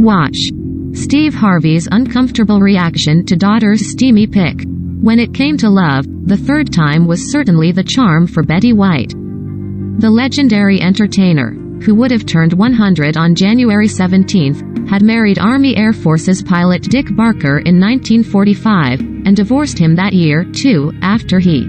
Watch. Steve Harvey's uncomfortable reaction to daughter's steamy pic. When it came to love, the third time was certainly the charm for Betty White. The legendary entertainer, who would have turned 100 on January 17, had married Army Air Forces pilot Dick Barker in 1945, and divorced him that year, too, after he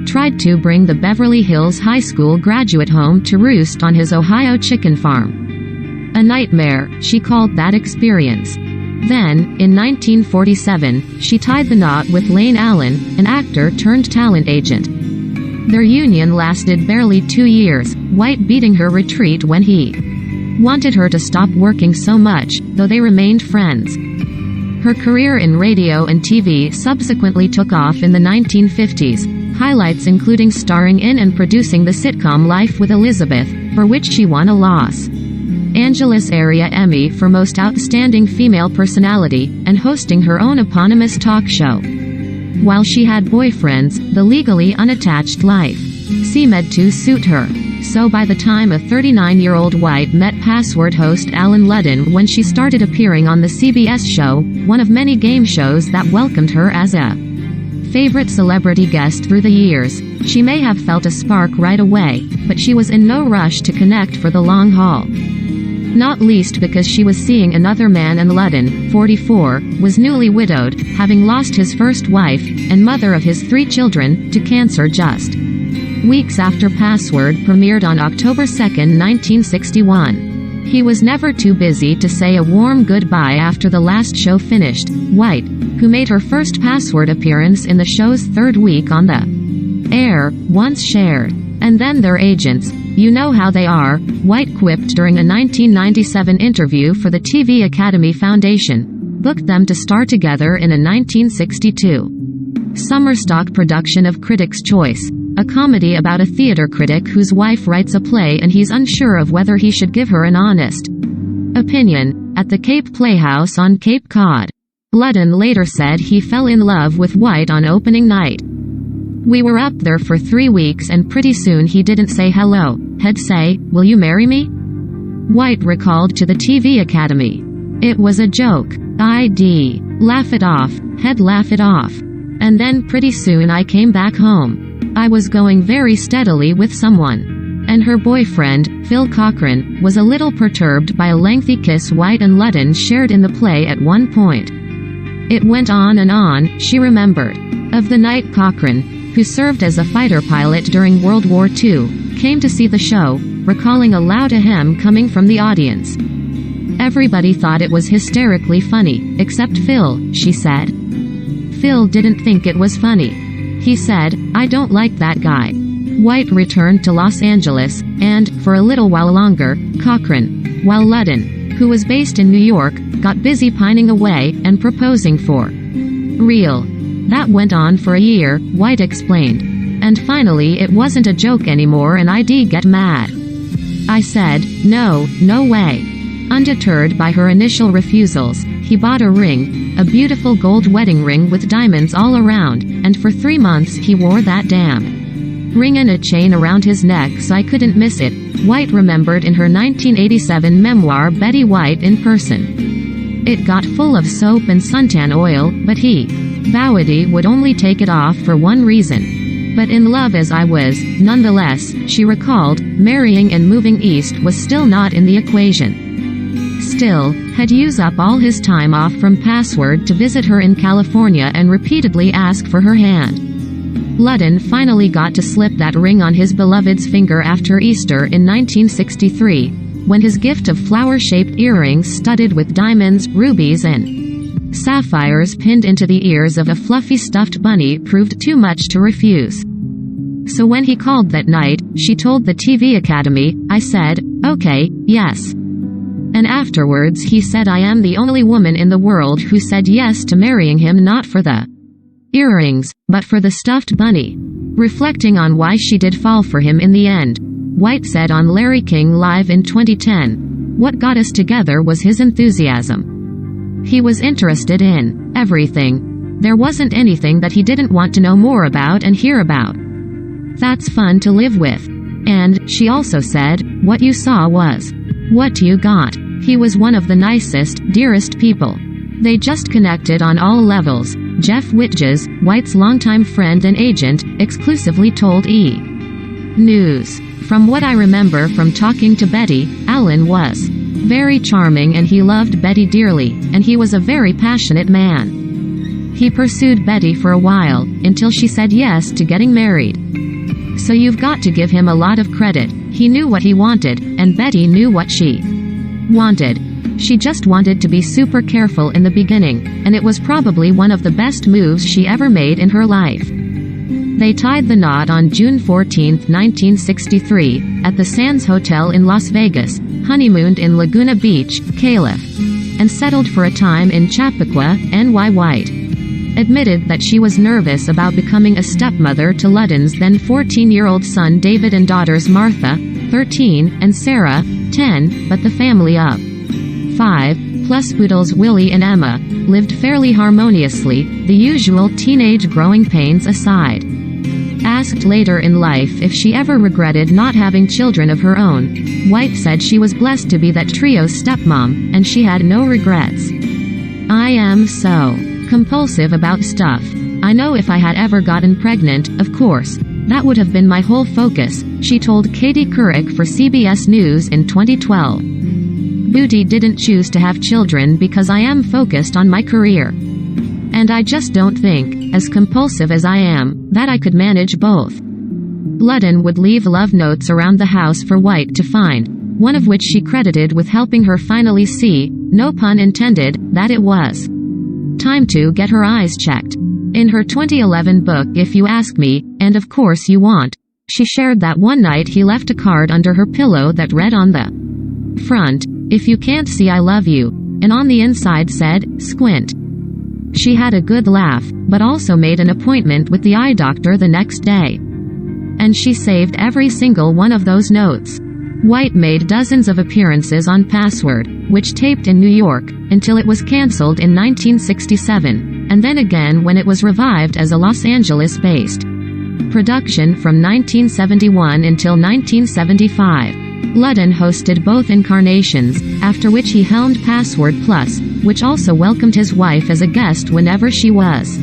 tried to bring the Beverly Hills High School graduate home to roost on his Ohio chicken farm. A nightmare, she called that experience. Then, in 1947, she tied the knot with Lane Allen, an actor turned talent agent. Their union lasted barely 2 years, White beating her retreat when he wanted her to stop working so much, though they remained friends. Her career in radio and TV subsequently took off in the 1950s, highlights including starring in and producing the sitcom Life with Elizabeth, for which she won a Los Angeles area Emmy for Most Outstanding Female Personality, and hosting her own eponymous talk show. While she had boyfriends, the legally unattached life seemed to suit her. So by the time a 39-year-old White met Password host Alan Ludden when she started appearing on the CBS show, one of many game shows that welcomed her as a favorite celebrity guest through the years, she may have felt a spark right away, but she was in no rush to connect for the long haul. Not least because she was seeing another man, and Ludden, 44, was newly widowed, having lost his first wife, and mother of his 3 children, to cancer just weeks after Password premiered on October 2, 1961. He was never too busy to say a warm goodbye after the last show finished. White, who made her first Password appearance in the show's 3rd week on the air, once shared, "And then their agents, you know how they are," White quipped during a 1997 interview for the TV Academy Foundation, booked them to star together in a 1962 summer stock production of Critics' Choice, a comedy about a theater critic whose wife writes a play and he's unsure of whether he should give her an honest opinion, at the Cape Playhouse on Cape Cod. Ludden later said he fell in love with White on opening night. "We were up there for 3 weeks and pretty soon he didn't say hello, he'd say, 'Will you marry me?'" White recalled to the TV Academy. "It was a joke. I'd laugh it off, he'd laugh it off. And then pretty soon I came back home. I was going very steadily with someone." And her boyfriend, Phil Cochran, was a little perturbed by a lengthy kiss White and Ludden shared in the play at one point. "It went on," she remembered. Of the night, Cochran, who served as a fighter pilot during World War II, came to see the show, recalling a loud ahem coming from the audience. "Everybody thought it was hysterically funny, except Phil," she said. "Phil didn't think it was funny. He said, 'I don't like that guy.'" White returned to Los Angeles, and, for a little while longer, Cochran, while Ludden, who was based in New York, got busy pining away and proposing for real. "That went on for a year," White explained. "And finally it wasn't a joke anymore and I'd get mad. I said, no way." Undeterred by her initial refusals, he bought a ring, a beautiful gold wedding ring with diamonds all around, and for 3 months he wore that damn ring and a chain around his neck so I couldn't miss it, White remembered in her 1987 memoir Betty White in Person. "It got full of soap and suntan oil, but he vowed he would only take it off for one reason. But in love as I was, nonetheless," she recalled, marrying and moving east was still not in the equation. Still, had used up all his time off from Password to visit her in California and repeatedly ask for her hand. Ludden finally got to slip that ring on his beloved's finger after Easter in 1963, when his gift of flower-shaped earrings studded with diamonds, rubies and sapphires pinned into the ears of a fluffy stuffed bunny proved too much to refuse. So when he called that night, she told the TV Academy, "I said, okay, yes." And afterwards he said, "I am the only woman in the world who said yes to marrying him, not for the earrings, but for the stuffed bunny." Reflecting on why she did fall for him in the end, White said on Larry King Live in 2010, "What got us together was his enthusiasm. He was interested in everything. There wasn't anything that he didn't want to know more about and hear about. That's fun to live with." And, she also said, "What you saw was what you got." He was one of the nicest, dearest people. They just connected on all levels. Jeff Whitges, White's longtime friend and agent, exclusively told E! News. From what I remember from talking to Betty, Alan was very charming and he loved Betty dearly, and he was a very passionate man. He pursued Betty for a while, until she said yes to getting married. So you've got to give him a lot of credit. He knew what he wanted, and Betty knew what she wanted. She just wanted to be super careful in the beginning, and it was probably one of the best moves she ever made in her life. They tied the knot on June 14, 1963, at the Sands Hotel in Las Vegas, honeymooned in Laguna Beach, Calif., and settled for a time in Chappaqua, NY. White admitted that she was nervous about becoming a stepmother to Ludden's then 14-year-old son David and daughters Martha, 13, and Sarah, 10, but the family of 5, plus poodles Willie and Emma, lived fairly harmoniously, the usual teenage growing pains aside. Asked later in life if she ever regretted not having children of her own, White said she was blessed to be that trio's stepmom, and she had no regrets. I am so compulsive about stuff. I know if I had ever gotten pregnant, of course, that would have been my whole focus, she told Katie Couric for CBS News in 2012. Booty didn't choose to have children because I am focused on my career. And I just don't think, as compulsive as I am, that I could manage both. Ludden would leave love notes around the house for White to find, one of which she credited with helping her finally see, no pun intended, that it was time to get her eyes checked. In her 2011 book If You Ask Me, and Of Course You Want, she shared that one night he left a card under her pillow that read on the front, "If you can't see I love you," and on the inside said, "Squint." She had a good laugh, but also made an appointment with the eye doctor the next day. And she saved every single one of those notes. White made dozens of appearances on Password, which taped in New York, until it was canceled in 1967, and then again when it was revived as a Los Angeles-based production from 1971 until 1975. Ludden hosted both incarnations, after which he helmed Password Plus, which also welcomed his wife as a guest whenever she was.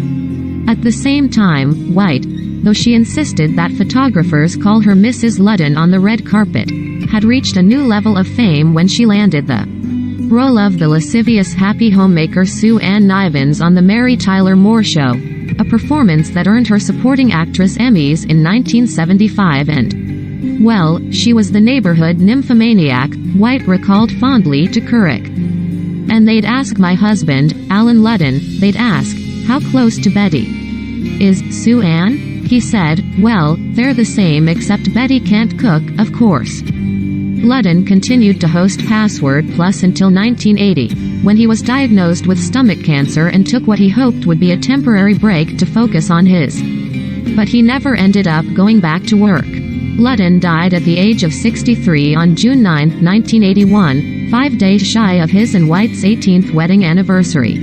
At the same time, White, though she insisted that photographers call her Mrs. Ludden on the red carpet, had reached a new level of fame when she landed the role of the lascivious happy homemaker Sue Ann Nivens on The Mary Tyler Moore Show, a performance that earned her Supporting Actress Emmys in 1975 and, well, she was the neighborhood nymphomaniac, White recalled fondly to Couric. And they'd ask my husband, Alan Ludden, they'd ask, "How close to Betty is Sue Ann?" He said, "Well, they're the same except Betty can't cook, of course." Ludden continued to host Password Plus until 1980, when he was diagnosed with stomach cancer and took what he hoped would be a temporary break to focus on his. But he never ended up going back to work. Ludden died at the age of 63 on June 9, 1981, 5 days shy of his and White's 18th wedding anniversary.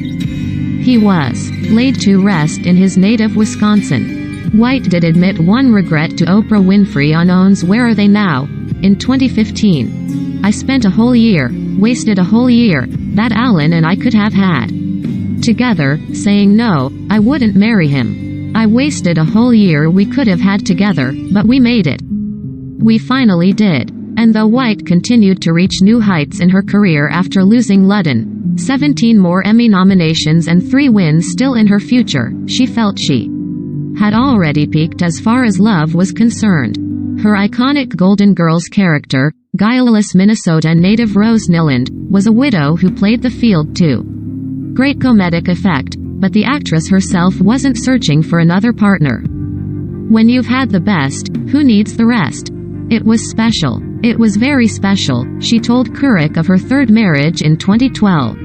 He was laid to rest in his native Wisconsin. White did admit one regret to Oprah Winfrey on OWN's Where Are They Now? In 2015. "I spent a whole year, wasted a whole year, that Alan and I could have had together, saying no, I wouldn't marry him. I wasted a whole year we could have had together, but we made it. We finally did." And though White continued to reach new heights in her career after losing Ludden, 17 more Emmy nominations and 3 wins still in her future, she felt she had already peaked as far as love was concerned. Her iconic Golden Girls character, guileless Minnesota native Rose Nylund, was a widow who played the field to great comedic effect, but the actress herself wasn't searching for another partner. "When you've had the best, who needs the rest? It was special. It was very special," she told Couric of her third marriage in 2012.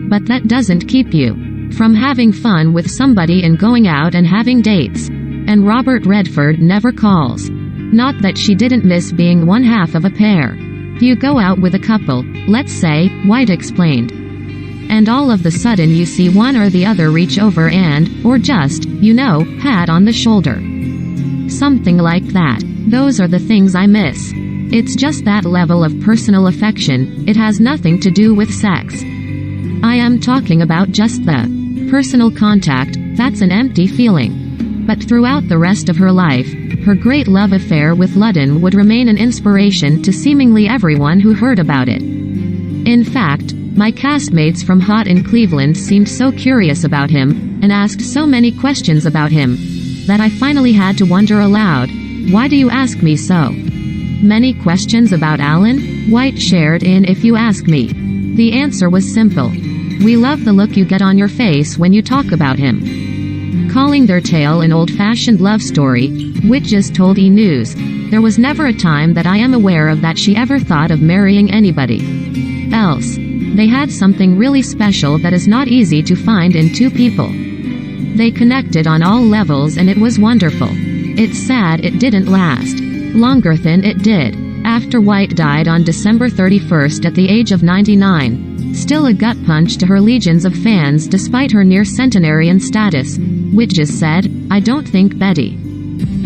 But that doesn't keep you from having fun with somebody and going out and having dates. And Robert Redford never calls. Not that she didn't miss being one half of a pair. You go out with a couple, let's say, White explained. And all of the sudden you see one or the other reach over and, or just, pat on the shoulder. Something like that. Those are the things I miss. It's just that level of personal affection, it has nothing to do with sex. I am talking about just the personal contact, that's an empty feeling. But throughout the rest of her life, her great love affair with Ludden would remain an inspiration to seemingly everyone who heard about it. In fact, my castmates from Hot in Cleveland seemed so curious about him, and asked so many questions about him, that I finally had to wonder aloud, why do you ask me so many questions about Alan? White shared in If You Ask Me. The answer was simple. We love the look you get on your face when you talk about him. Calling their tale an old-fashioned love story, Witches told E! News, there was never a time that I am aware of that she ever thought of marrying anybody else. They had something really special that is not easy to find in two people. They connected on all levels and it was wonderful. It's sad it didn't last longer than it did. After White died on December 31st at the age of 99, still a gut punch to her legions of fans despite her near centenarian status, Witches said, I don't think Betty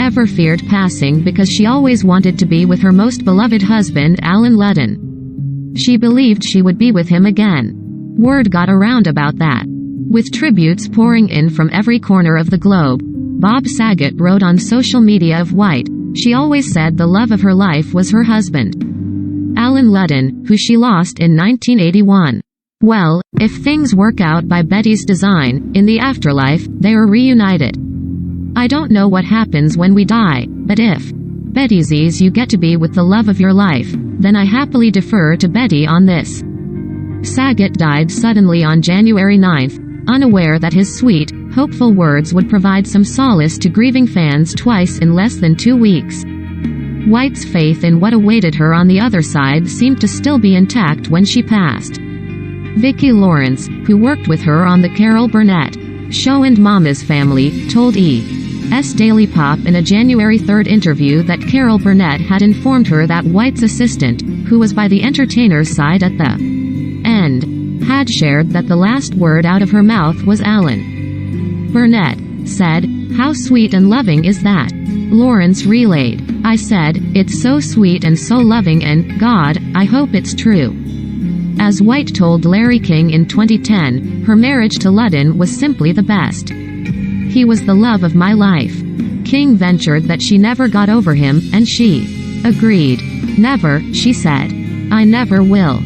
ever feared passing because she always wanted to be with her most beloved husband Alan Ludden. She believed she would be with him again. Word got around about that. With tributes pouring in from every corner of the globe, Bob Saget wrote on social media of White, she always said the love of her life was her husband, Alan Ludden, who she lost in 1981. Well, if things work out by Betty's design, in the afterlife, they are reunited. I don't know what happens when we die, but if Betty's you get to be with the love of your life, then I happily defer to Betty on this. Saget died suddenly on January 9, unaware that his sweet, hopeful words would provide some solace to grieving fans twice in less than 2 weeks. White's faith in what awaited her on the other side seemed to still be intact when she passed. Vicki Lawrence, who worked with her on The Carol Burnett Show and Mama's Family, told E!'s Daily Pop in a January 3 interview that Carol Burnett had informed her that White's assistant, who was by the entertainer's side at the end, had shared that the last word out of her mouth was Alan. Burnett said, "How sweet and loving is that?" Lawrence relayed, "I said, it's so sweet and so loving and, God, I hope it's true." As White told Larry King in 2010, her marriage to Ludden was simply the best. "He was the love of my life." King ventured that she never got over him, and she agreed. "Never," she said. "I never will."